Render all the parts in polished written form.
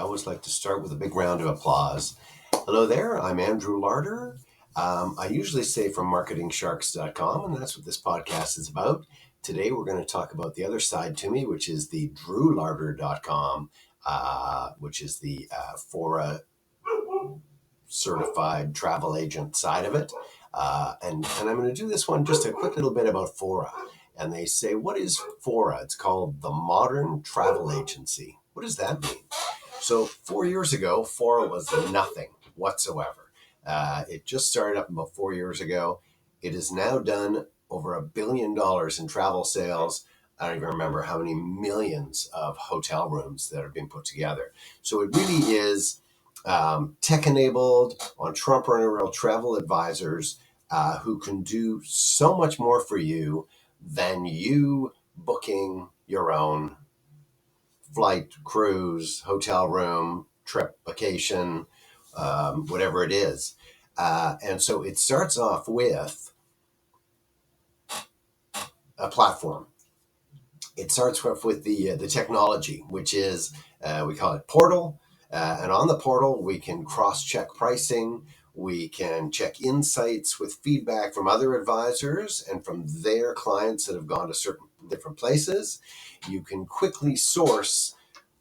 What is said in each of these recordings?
always like to start with a big round of applause. Hello there, I'm Andrew Larder. I usually say from marketingsharks.com, and that's what this podcast is about. Today we're going to talk about the other side to me, which is the drewlarder.com, which is the FORA certified travel agent side of it. And I'm going to do this one just a quick little bit about FORA. And they say, what is FORA? It's called the Modern Travel Agency. What does that mean? So 4 years ago, FORA was nothing whatsoever. It just started up about 4 years ago. It has now done over $1 billion in travel sales. I don't even remember how many millions of hotel rooms that are being put together. So it really is tech-enabled, entrepreneurial travel advisors who can do so much more for you than you booking your own flight, cruise, hotel room, trip, vacation, whatever it is. And so it starts off with a platform. It starts off with the technology, which is, we call it Portal. And on the portal, we can cross-check pricing. We can check insights with feedback from other advisors and from their clients that have gone to certain different places. You can quickly source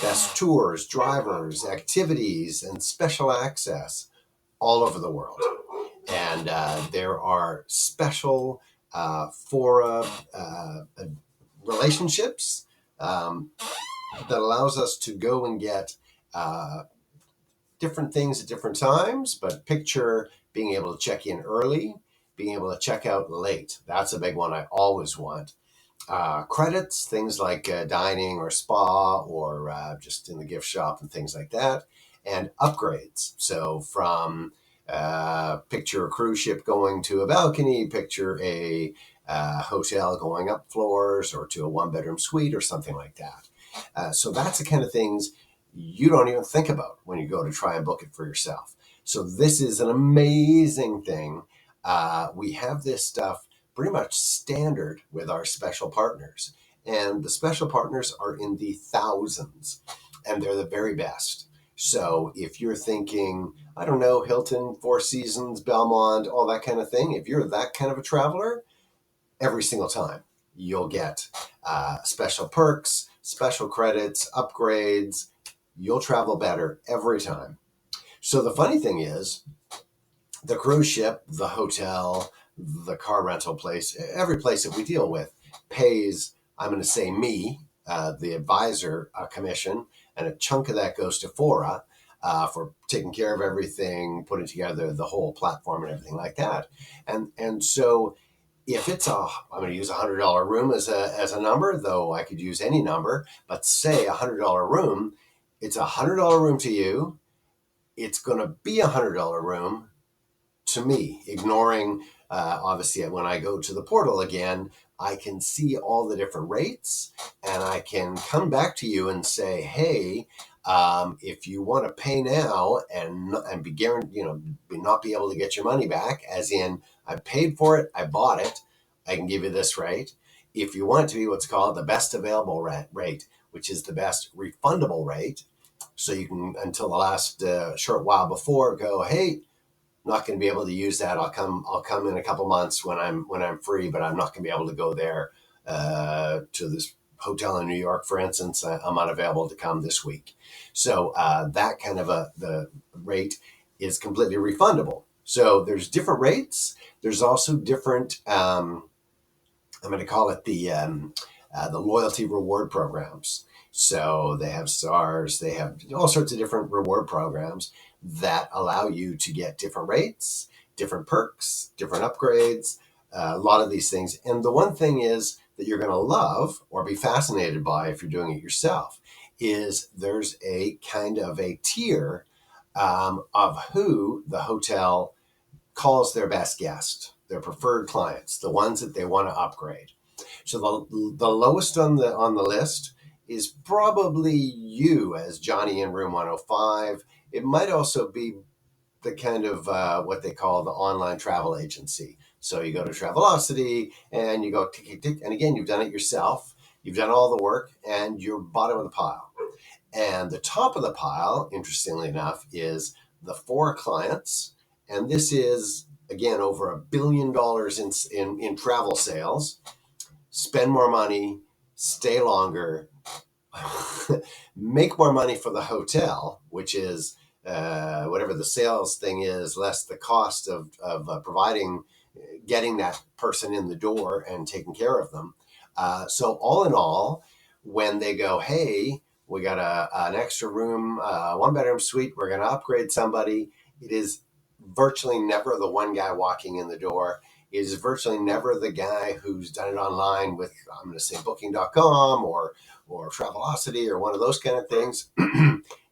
best tours, drivers, activities, and special access all over the world. And there are special FORA relationships that allows us to go and get different things at different times, but picture being able to check in early, being able to check out late. That's a big one I always want. Credits, things like dining or spa or just in the gift shop and things like that. And upgrades. So from picture a cruise ship going to a balcony, picture a hotel going up floors or to a one-bedroom suite or something like that. So that's the kind of things you don't even think about when you go to try and book it for yourself. So this is an amazing thing. We have this stuff pretty much standard with our special partners. And the special partners are in the thousands, and they're the very best. So if you're thinking, I don't know, Hilton, Four Seasons, Belmont, all that kind of thing, if you're that kind of a traveler, every single time you'll get special perks, special credits, upgrades. You'll travel better every time. So the funny thing is, the cruise ship, the hotel, the car rental place, every place that we deal with pays, I'm going to say me, the advisor commission, and a chunk of that goes to FORA for taking care of everything, putting together the whole platform and everything like that. And so if it's I'm going to use $100 room as a number, though I could use any number, but say $100 room, it's $100 room to you. It's going to be $100 room to me, ignoring, obviously, when I go to the portal again, I can see all the different rates and I can come back to you and say, hey, if you want to pay now and be guaranteed, not be able to get your money back, as in I paid for it, I bought it, I can give you this rate. If you want it to be what's called the best available rate, which is the best refundable rate, so you can, until the last short while before, go, hey, not going to be able to use that. I'll come in a couple months when I'm free, but I'm not going to be able to go there to this hotel in New York, for instance. I'm unavailable to come this week. So that kind of the rate is completely refundable. So there's different rates. There's also different. I'm going to call it the loyalty reward programs. So they have stars. They have all sorts of different reward programs that allow you to get different rates, different perks, different upgrades, a lot of these things. And the one thing is that you're going to love or be fascinated by if you're doing it yourself is there's a kind of a tier of who the hotel calls their best guest, their preferred clients, the ones that they want to upgrade. So the lowest on the list is probably you as Johnny in room 105. It might also be the kind of what they call the online travel agency. So you go to Travelocity and you go tick, tick, tick, and again, you've done it yourself. You've done all the work and you're bottom of the pile. And the top of the pile, interestingly enough, is the FORA clients. And this is, again, over $1 billion in travel sales. Spend more money, stay longer, make more money for the hotel, which is whatever the sales thing is, less the cost of providing, getting that person in the door and taking care of them. So all in all, when they go, hey, we got an extra room, one bedroom suite, we're going to upgrade somebody, it is virtually never the one guy walking in the door. It is virtually never the guy who's done it online with, I'm going to say, booking.com or Travelocity or one of those kind of things.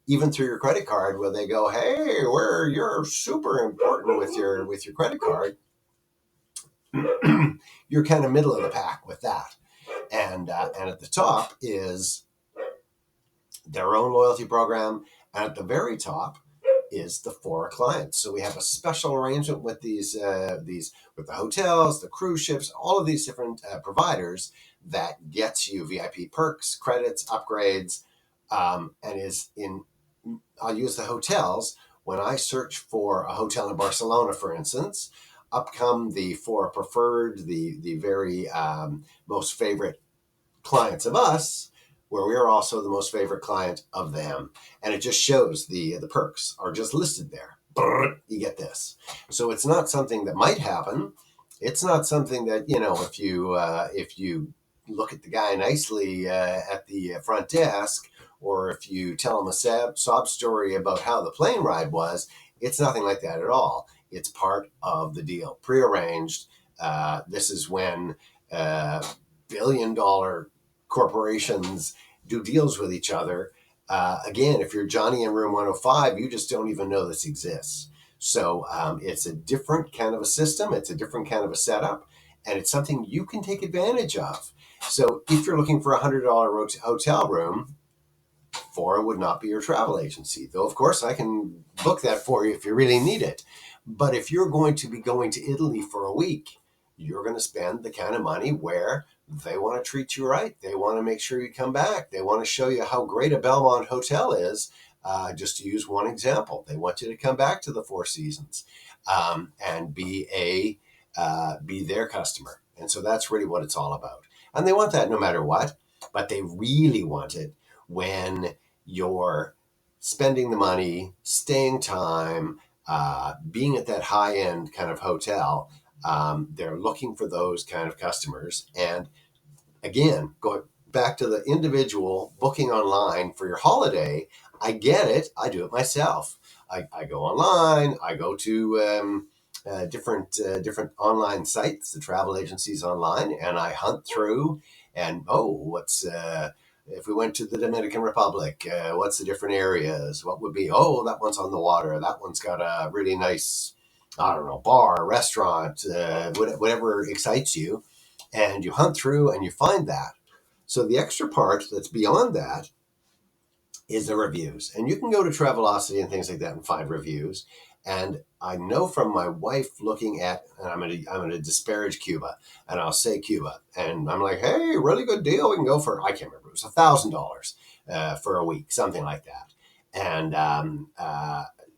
Even through your credit card, where they go, hey, you're super important with your credit card. You're kind of middle of the pack with that. And at the top is their own loyalty program, and at the very top is the FORA clients. So we have a special arrangement with these with the hotels, the cruise ships, all of these different providers that gets you VIP perks, credits, upgrades, and is in. I'll use the hotels. When I search for a hotel in Barcelona, for instance, up come the FORA preferred, the very most favorite clients of us, where we are also the most favorite client of them. And it just shows the perks are just listed there. You get this. So it's not something that might happen. It's not something that, if you look at the guy nicely at the front desk, or if you tell him a sob story about how the plane ride was, it's nothing like that at all. It's part of the deal, prearranged. This is when billion-dollar corporations do deals with each other. Again, if you're Johnny in room 105, you just don't even know this exists. So it's a different kind of a system. It's a different kind of a setup, and it's something you can take advantage of. So if you're looking for a $100 hotel room, FORA would not be your travel agency, though of course I can book that for you if you really need it. But if you're going to be going to Italy for a week, you're going to spend the kind of money where they want to treat you right. They want to make sure you come back. They want to show you how great a Belmont hotel is. Just to use one example, they want you to come back to the Four Seasons and be their customer. And so that's really what it's all about. And they want that no matter what, but they really want it when you're spending the money, staying time, being at that high end kind of hotel. They're looking for those kind of customers. And again, going back to the individual booking online for your holiday, I get it. I do it myself. I go online. I go to different online sites, the travel agencies online, and I hunt through. And what's if we went to the Dominican Republic, what's the different areas? What would be? Oh, that one's on the water. That one's got a really nice, I don't know, bar, restaurant, whatever excites you. And you hunt through and you find that. So the extra part that's beyond that is the reviews. And you can go to Travelocity and things like that and find reviews. And I know from my wife looking at, and I'm gonna disparage Cuba, and I'll say Cuba, and I'm like, hey, really good deal. We can go for, I can't remember, it was $1,000 for a week, something like that. And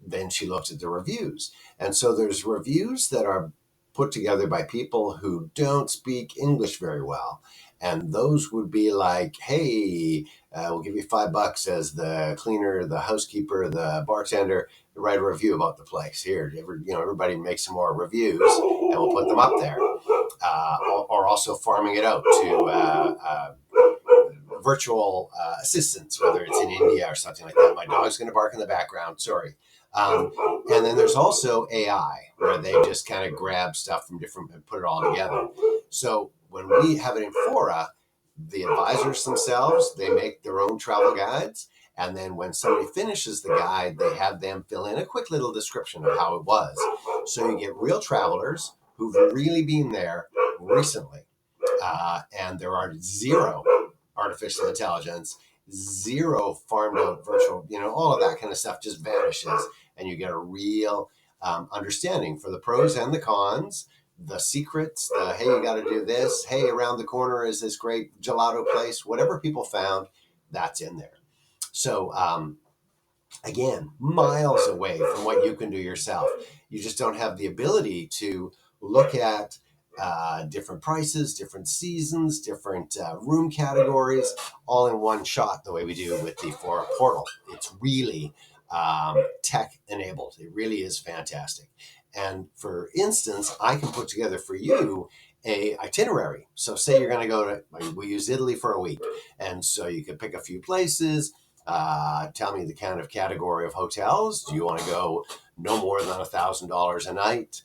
then she looked at the reviews, and so there's reviews that are put together by people who don't speak English very well. And those would be like, hey, we'll give you $5 as the cleaner, the housekeeper, the bartender to write a review about the place. Here, everybody make some more reviews, and we'll put them up there. Or also farming it out to virtual assistants, whether it's in India or something like that. My dog's going to bark in the background. Sorry. And then there's also AI, where they just kind of grab stuff from different and put it all together. So when we have it in FORA, the advisors themselves, they make their own travel guides. And then when somebody finishes the guide, they have them fill in a quick little description of how it was. So you get real travelers who've really been there recently. And there are zero artificial intelligence, zero farmed out virtual, all of that kind of stuff just vanishes. And you get a real understanding for the pros and the cons, the secrets, hey, you got to do this. Hey, around the corner is this great gelato place. Whatever people found, that's in there. So, again, miles away from what you can do yourself. You just don't have the ability to look at different prices, different seasons, different room categories, all in one shot, the way we do with the FORA portal. It's really tech enabled. It really is fantastic. And for instance, I can put together for you a itinerary. So say you're going to go to, we use Italy for a week. And so you can pick a few places, tell me the kind of category of hotels. Do you want to go no more than $1,000 a night?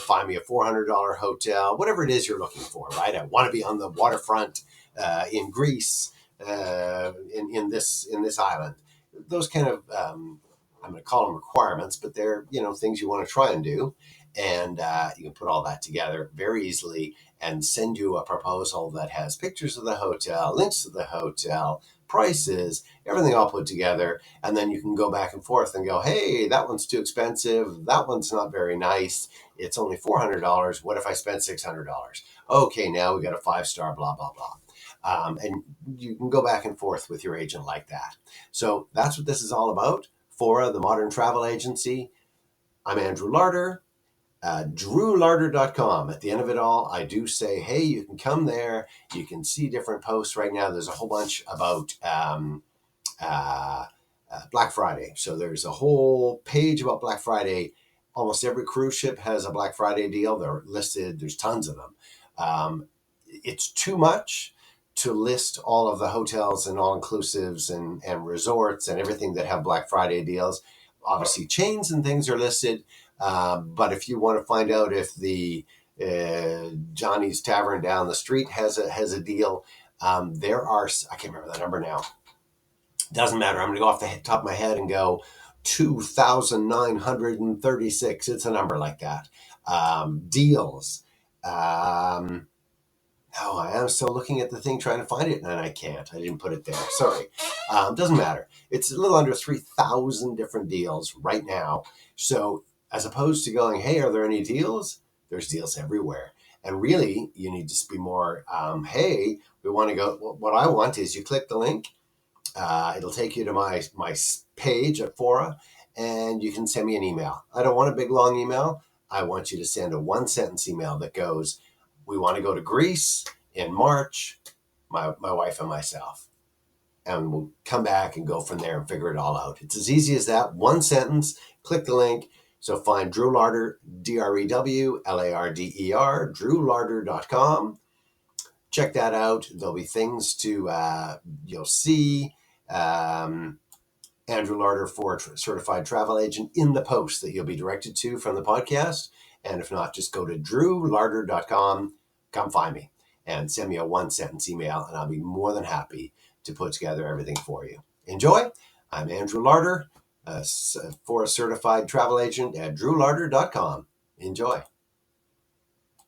Find me a $400 hotel, whatever it is you're looking for, right? I want to be on the waterfront in Greece, in this island. Those kind of I'm going to call them requirements, but they're things you want to try and do, and you can put all that together very easily and send you a proposal that has pictures of the hotel, links to the hotel, prices, everything all put together, and then you can go back and forth and go, hey, that one's too expensive, that one's not very nice, it's only $400, what if I spend $600? Okay, now we got a 5-star, blah blah blah. And you can go back and forth with your agent like that. So that's what this is all about. FORA, the Modern Travel Agency. I'm Andrew Larder. DrewLarder.com. At the end of it all, I do say, hey, you can come there. You can see different posts right now. There's a whole bunch about Black Friday. So there's a whole page about Black Friday. Almost every cruise ship has a Black Friday deal. They're listed. There's tons of them. It's too much to list all of the hotels and all-inclusives and resorts and everything that have Black Friday deals. Obviously, chains and things are listed. But if you want to find out if the Johnny's Tavern down the street has a deal, there are, I can't remember the number now. Doesn't matter. I'm going to go off the top of my head and go 2,936. It's a number like that. Deals. No, I am still looking at the thing trying to find it, and I can't. I didn't put it there. Sorry. Doesn't matter. It's a little under 3,000 different deals right now. So as opposed to going, hey, are there any deals? There's deals everywhere. And really, you need to be more, hey, we want to go. What I want is you click the link. It'll take you to my page at FORA, and you can send me an email. I don't want a big, long email. I want you to send a 1-sentence email that goes, we want to go to Greece in March, my wife and myself. And we'll come back and go from there and figure it all out. It's as easy as that. 1 sentence, click the link. So find Drew Larder, DrewLarder, DrewLarder.com. Check that out. There'll be things to, you'll see Andrew Larder for Certified Travel Agent in the post that you'll be directed to from the podcast. And if not, just go to DrewLarder.com, come find me, and send me a 1-sentence email, and I'll be more than happy to put together everything for you. Enjoy. I'm Andrew Larder, for a Certified Travel Agent at DrewLarder.com. Enjoy.